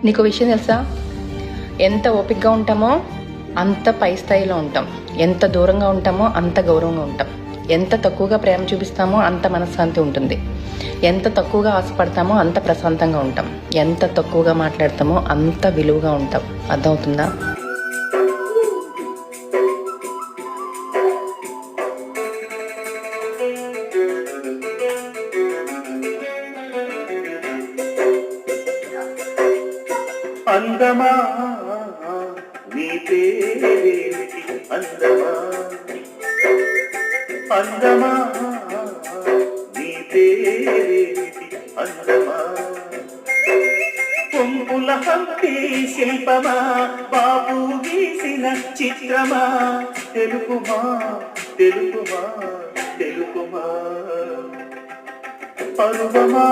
నీకు విషయం తెలుసా, ఎంత ఓపికగా ఉంటామో అంత పై స్థాయిలో ఉంటాం, ఎంత దూరంగా ఉంటామో అంత గౌరవంగా ఉంటాం, ఎంత తక్కువగా ప్రేమ చూపిస్తామో అంత మనశ్శాంతి ఉంటుంది, ఎంత తక్కువగా ఆశపడతామో అంత ప్రశాంతంగా ఉంటాం, ఎంత తక్కువగా మాట్లాడతామో అంత విలువగా ఉంటాం. అర్థమవుతుందా? అందమా నీ పేరేమిటి అందమా, అందమా నీ పేరేమిటి అందమా, పొంగుల హంపి శిల్పమా బాబు గీసిన చిత్రమా, తెలుపుమా తెలుపుమా తెలుపుమా, పరువమా